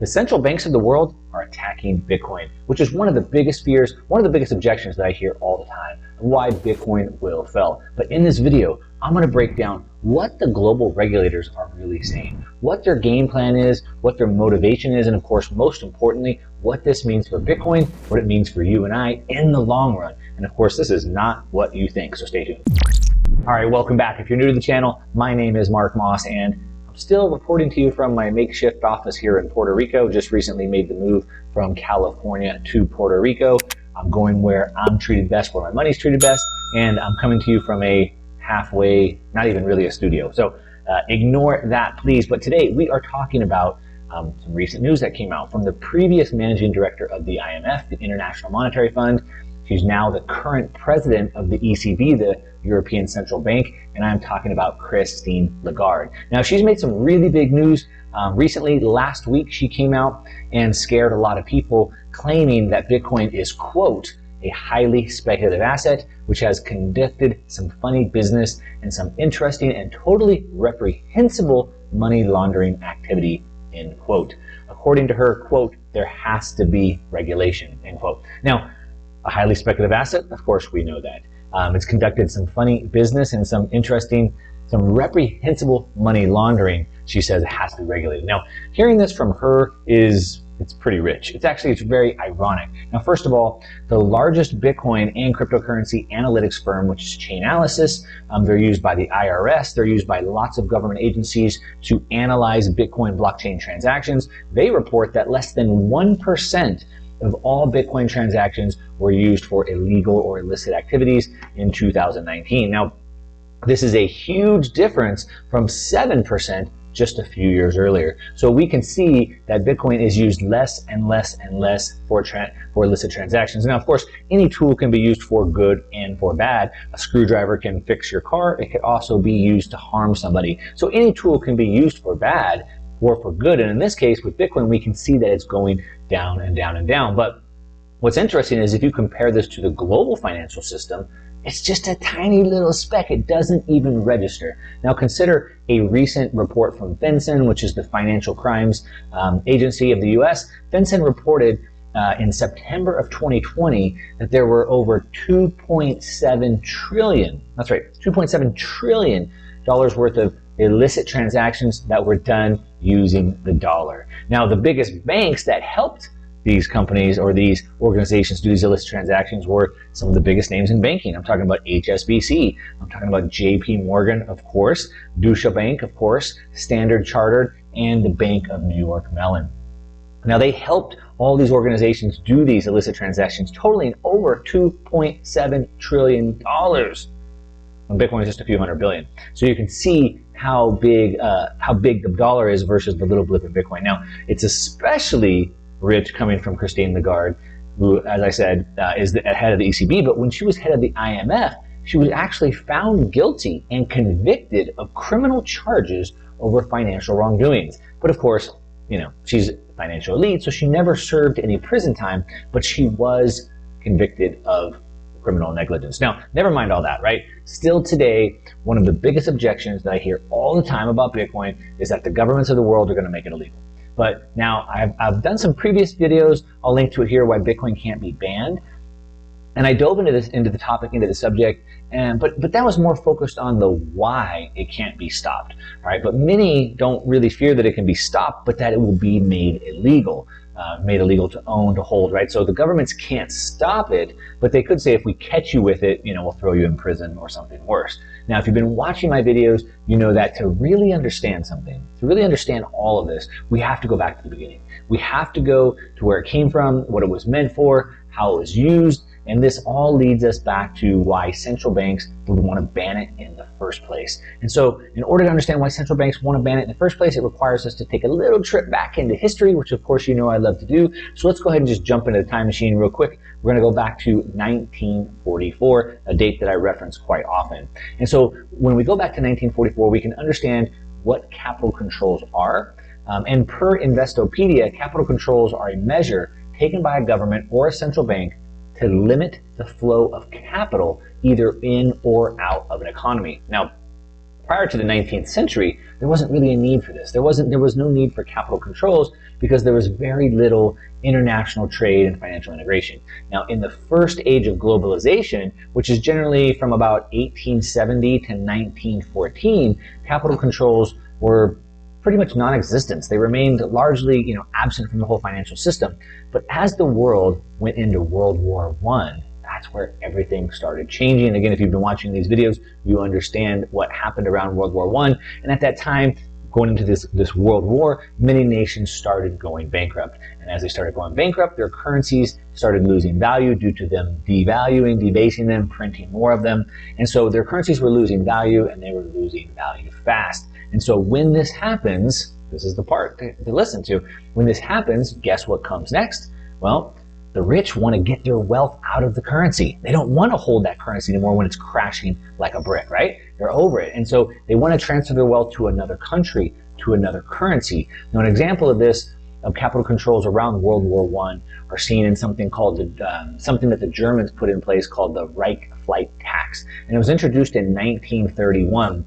The central banks of the world are attacking Bitcoin, which is one of the biggest fears, one of the biggest objections that I hear all the time of why Bitcoin will fail. But in this video, I'm going to break down what the global regulators are really saying, what their game plan is, what their motivation is, and of course, most importantly, what this means for Bitcoin, what it means for you and I in the long run. And of course, this is not what you think, so stay tuned. All right, welcome back. If you're new to the channel, my name is Mark Moss, and I'm still reporting to you from my makeshift office here in Puerto Rico. Just recently made the move from California to Puerto Rico. I'm going where I'm treated best, where my money's treated best, and I'm coming to you from a halfway, not even really a studio. So ignore that, please. But today we are talking about some recent news that came out from the previous managing director of the IMF, the International Monetary Fund. She's now the current president of the ECB, the European Central Bank, and I'm talking about Christine Lagarde. Now, she's made some really big news recently. Last week, she came out and scared a lot of people, claiming that Bitcoin is, quote, a highly speculative asset, which has conducted some funny business and some interesting and totally reprehensible money laundering activity, end quote. According to her, quote, there has to be regulation, end quote. Now, a highly speculative asset, of course, we know that. It's conducted some funny business and some interesting, some reprehensible money laundering. She says it has to be regulated. Now, hearing this from her it's pretty rich. It's very ironic. Now, first of all, the largest Bitcoin and cryptocurrency analytics firm, which is Chainalysis, they're used by the IRS. They're used by lots of government agencies to analyze Bitcoin blockchain transactions. They report that less than 1% of all Bitcoin transactions were used for illegal or illicit activities in 2019. Now, this is a huge difference from 7% just a few years earlier. So we can see that Bitcoin is used less and less and less for illicit transactions. Now, of course, any tool can be used for good and for bad. A screwdriver can fix your car. It could also be used to harm somebody. So any tool can be used for bad or for good. And in this case, with Bitcoin, we can see that it's going down and down and down. But what's interesting is if you compare this to the global financial system, it's just a tiny little speck. It doesn't even register. Now consider a recent report from FinCEN, which is the financial crimes agency of the US. FinCEN reported in September of 2020 that there were over 2.7 trillion, that's right, $2.7 trillion worth of illicit transactions that were done using the dollar. Now, the biggest banks that helped these companies or these organizations do these illicit transactions were some of the biggest names in banking. I'm talking about HSBC. I'm talking about JP Morgan, of course, Deutsche Bank, of course, Standard Chartered, and the Bank of New York Mellon. Now, they helped all these organizations do these illicit transactions, totaling over $2.7 trillion. When Bitcoin is just a few hundred billion. So you can see how big the dollar is versus the little blip of Bitcoin. Now, it's especially rich coming from Christine Lagarde, who, as I said, is the head of the ECB. But when she was head of the IMF, she was actually found guilty and convicted of criminal charges over financial wrongdoings. But of course, you know, she's financial elite, so she never served any prison time, but she was convicted of criminal negligence. Now, never mind all that, right? Still today, one of the biggest objections that I hear all the time about Bitcoin is that the governments of the world are going to make it illegal. But now I've done some previous videos. I'll link to it here, why Bitcoin can't be banned. And I dove into the topic, into the subject, but that was more focused on the why it can't be stopped, all right? But many don't really fear that it can be stopped, but that it will be made illegal to own, to hold, right? So the governments can't stop it, but they could say, if we catch you with it, you know, we'll throw you in prison or something worse. Now, if you've been watching my videos, you know that to really understand something, to really understand all of this, we have to go back to the beginning. We have to go to where it came from, what it was meant for, how it was used, and this all leads us back to why central banks would want to ban it in the first place. And so in order to understand why central banks want to ban it in the first place, it requires us to take a little trip back into history, which of course you know I love to do. So let's go ahead and just jump into the time machine real quick. We're going to go back to 1944, a date that I reference quite often. And so when we go back to 1944, we can understand what capital controls are. And per Investopedia, capital controls are a measure taken by a government or a central bank to limit the flow of capital either in or out of an economy. Now, prior to the 19th century, there wasn't really a need for this. There was no need for capital controls because there was very little international trade and financial integration. Now, in the first age of globalization, which is generally from about 1870 to 1914, capital controls were pretty much non-existent. They remained largely, absent from the whole financial system. But as the world went into World War I, that's where everything started changing. And again, if you've been watching these videos, you understand what happened around World War I. And at that time, going into this world war, many nations started going bankrupt. And as they started going bankrupt, their currencies started losing value due to them devaluing, debasing them, printing more of them. And so their currencies were losing value, and they were losing value fast. And so when this happens, this is the part to listen to. When this happens, guess what comes next? Well, the rich want to get their wealth out of the currency. They don't want to hold that currency anymore when it's crashing like a brick, right? They're over it. And so they want to transfer their wealth to another country, to another currency. Now, an example of this, of capital controls around World War I, are seen in something called something that the Germans put in place called the Reichsflight tax. And it was introduced in 1931.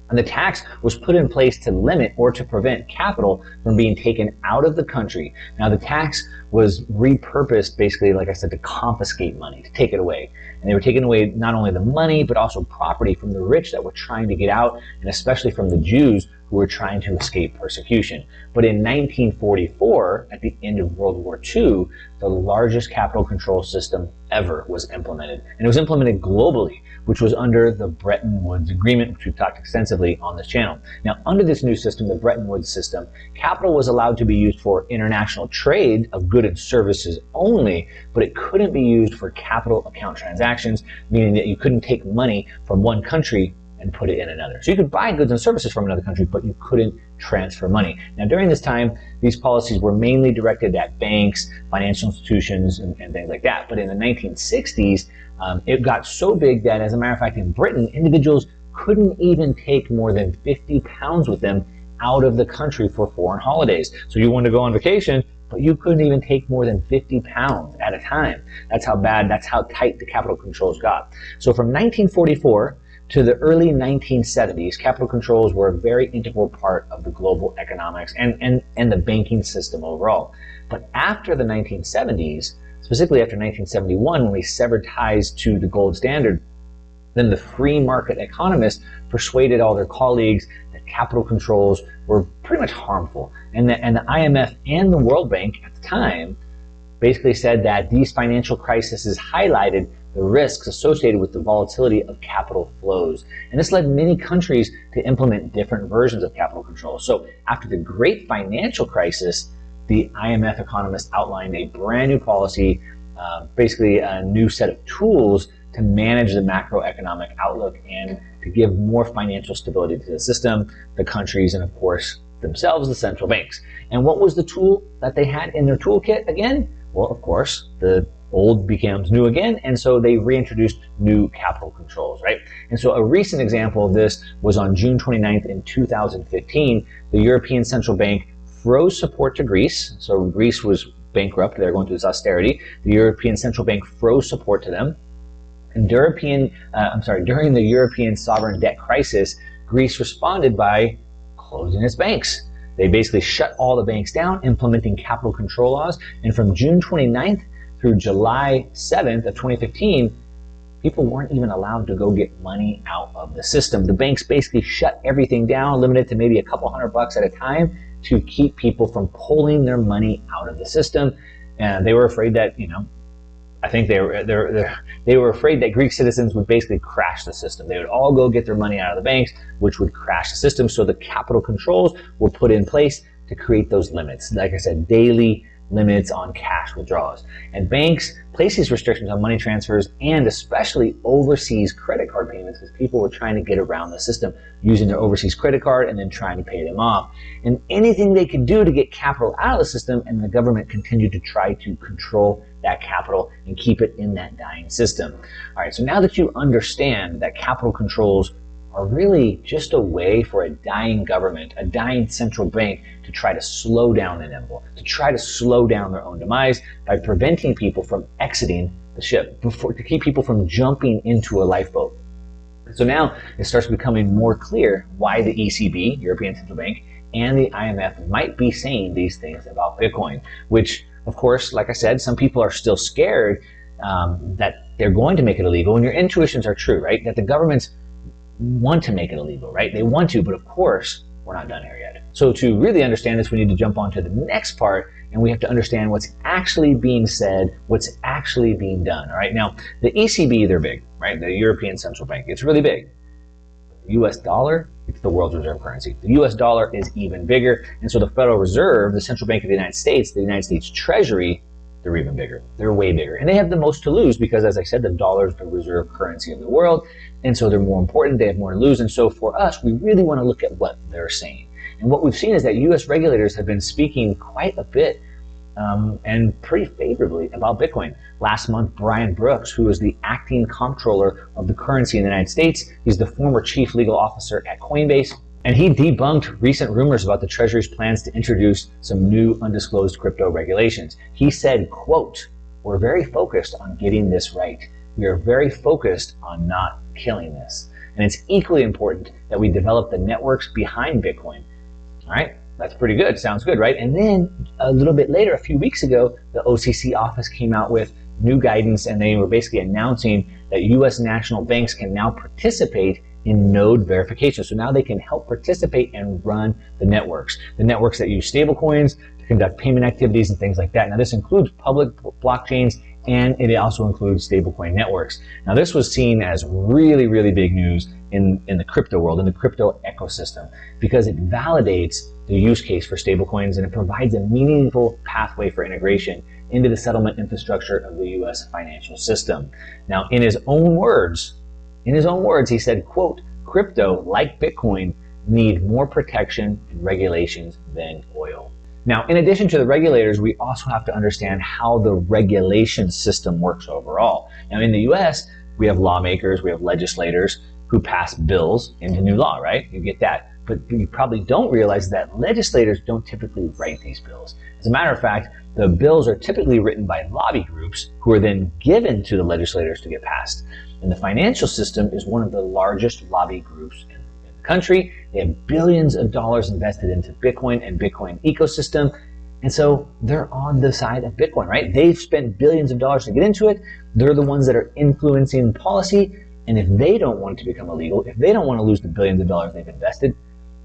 And the tax was put in place to limit or to prevent capital from being taken out of the country. Now, the tax was repurposed, basically, like I said, to confiscate money, to take it away. And they were taking away not only the money, but also property from the rich that were trying to get out, and especially from the Jews who were trying to escape persecution. But in 1944, at the end of World War II, the largest capital control system ever was implemented. And it was implemented globally, which was under the Bretton Woods Agreement, which we've talked extensively on this channel. Now, under this new system, the Bretton Woods system, capital was allowed to be used for international trade of goods and services only, but it couldn't be used for capital account transactions, meaning that you couldn't take money from one country and put it in another. So you could buy goods and services from another country, but you couldn't transfer money. Now, during this time, these policies were mainly directed at banks, financial institutions, and things like that. But in the 1960s, it got so big that, as a matter of fact, in Britain, individuals couldn't even take more than 50 pounds with them out of the country for foreign holidays. So you wanted to go on vacation, but you couldn't even take more than 50 pounds at a time. That's how bad, that's how tight the capital controls got. So from 1944 to the early 1970s, capital controls were a very integral part of the global economics and the banking system overall. But after the 1970s, specifically after 1971, when we severed ties to the gold standard, then the free market economists persuaded all their colleagues that capital controls were pretty much harmful. And the IMF and the World Bank at the time basically said that these financial crises highlighted the risks associated with the volatility of capital flows. And this led many countries to implement different versions of capital control. So after the great financial crisis, the IMF economists outlined a brand new policy, basically a new set of tools to manage the macroeconomic outlook and to give more financial stability to the system, the countries, and of course, themselves, the central banks. And what was the tool that they had in their toolkit again? Well, of course, the old becomes new again, and so they reintroduced new capital controls, right? And so a recent example of this was on June 29th in 2015, the European Central Bank froze support to Greece. So Greece was bankrupt, they were going through this austerity. The European Central Bank froze support to them. And during the European sovereign debt crisis, Greece responded by closing its banks. They basically shut all the banks down, implementing capital control laws. And from June 29th through July 7th of 2015, people weren't even allowed to go get money out of the system. The banks basically shut everything down, limited to maybe a couple $100 at a time to keep people from pulling their money out of the system. And they were afraid that, I think they were afraid that Greek citizens would basically crash the system. They would all go get their money out of the banks, which would crash the system. So the capital controls were put in place to create those limits. Like I said, daily limits on cash withdrawals. And banks place these restrictions on money transfers and especially overseas credit card payments because people were trying to get around the system using their overseas credit card and then trying to pay them off. And anything they could do to get capital out of the system, and the government continued to try to control that capital and keep it in that dying system. All right, so now that you understand that capital controls are really just a way for a dying government, a dying central bank to try to slow down an embolus, to try to slow down their own demise by preventing people from exiting the ship, to keep people from jumping into a lifeboat. So now it starts becoming more clear why the ECB, European Central Bank, and the IMF might be saying these things about Bitcoin, which, of course, like I said, some people are still scared that they're going to make it illegal, and your intuitions are true, right? That the governments want to make it illegal, right? They want to, but of course, we're not done here yet. So to really understand this, we need to jump on to the next part, and we have to understand what's actually being said, what's actually being done, all right? Now, the ECB, they're big, right? The European Central Bank, it's really big. The US dollar, it's the world's reserve currency. The US dollar is even bigger, and so the Federal Reserve, the Central Bank of the United States Treasury, they're even bigger. They're way bigger. And they have the most to lose because, as I said, the dollar is the reserve currency of the world. And so they're more important. They have more to lose. And so for us, we really want to look at what they're saying. And what we've seen is that U.S. regulators have been speaking quite a bit and pretty favorably about Bitcoin. Last month, Brian Brooks, who is the acting comptroller of the currency in the United States, he's the former chief legal officer at Coinbase, and he debunked recent rumors about the Treasury's plans to introduce some new undisclosed crypto regulations. He said, quote, "We're very focused on getting this right. We are very focused on not killing this. And it's equally important that we develop the networks behind Bitcoin." All right, that's pretty good. Sounds good, right? And then a little bit later, a few weeks ago, the OCC office came out with new guidance, and they were basically announcing that U.S. national banks can now participate in node verification. So now they can help participate and run the networks that use stablecoins to conduct payment activities and things like that. Now this includes public blockchains, and it also includes stablecoin networks. Now this was seen as really, really big news in the crypto world, in the crypto ecosystem, because it validates the use case for stablecoins and it provides a meaningful pathway for integration into the settlement infrastructure of the US financial system. Now in his own words, he said, quote, "Crypto, like Bitcoin, need more protection and regulations than oil." Now, in addition to the regulators, we also have to understand how the regulation system works overall. Now, in the US, we have lawmakers, we have legislators who pass bills into new law, right? You get that. But you probably don't realize that legislators don't typically write these bills. As a matter of fact, the bills are typically written by lobby groups who are then given to the legislators to get passed. And the financial system is one of the largest lobby groups in the country. They have billions of dollars invested into Bitcoin and Bitcoin ecosystem. And so they're on the side of Bitcoin, right? They've spent billions of dollars to get into it. They're the ones that are influencing policy. And if they don't want it to become illegal, if they don't want to lose the billions of dollars they've invested,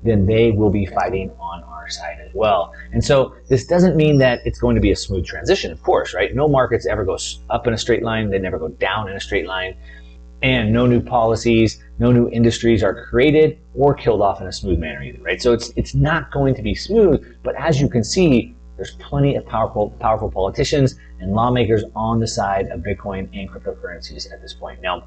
then they will be fighting on our side as well. And so this doesn't mean that it's going to be a smooth transition, of course, right? No markets ever go up in a straight line. They never go down in a straight line. And no new policies, no new industries are created or killed off in a smooth manner either, right? So it's not going to be smooth, but as you can see, there's plenty of powerful politicians and lawmakers on the side of Bitcoin and cryptocurrencies at this point. Now,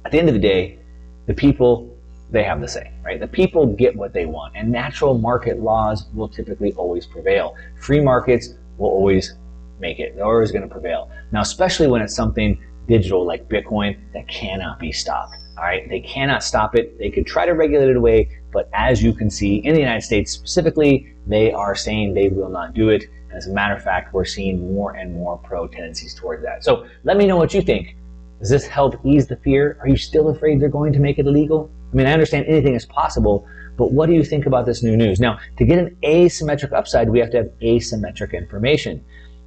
at the end of the day, the people, they have the say, right? The people get what they want, and natural market laws will typically always prevail. Free markets will always make it. They're always going to prevail. Now, especially when it's something digital like Bitcoin that cannot be stopped, all right? They cannot stop it. They could try to regulate it away, but as you can see, in the United States specifically, they are saying they will not do it. And as a matter of fact, we're seeing more and more pro tendencies towards that. So let me know what you think. Does this help ease the fear? Are you still afraid they're going to make it illegal? I mean, I understand anything is possible, but what do you think about this new news? Now, to get an asymmetric upside, we have to have asymmetric information.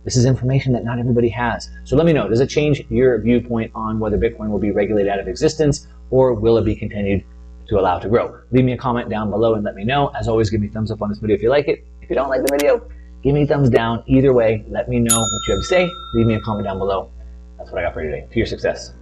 This is information that not everybody has. So let me know, does it change your viewpoint on whether Bitcoin will be regulated out of existence, or will it be continued to allow to grow? Leave me a comment down below and let me know. As always, give me a thumbs up on this video if you like it. If you don't like the video, give me a thumbs down. Either way, let me know what you have to say. Leave me a comment down below. That's what I got for you today. To your success.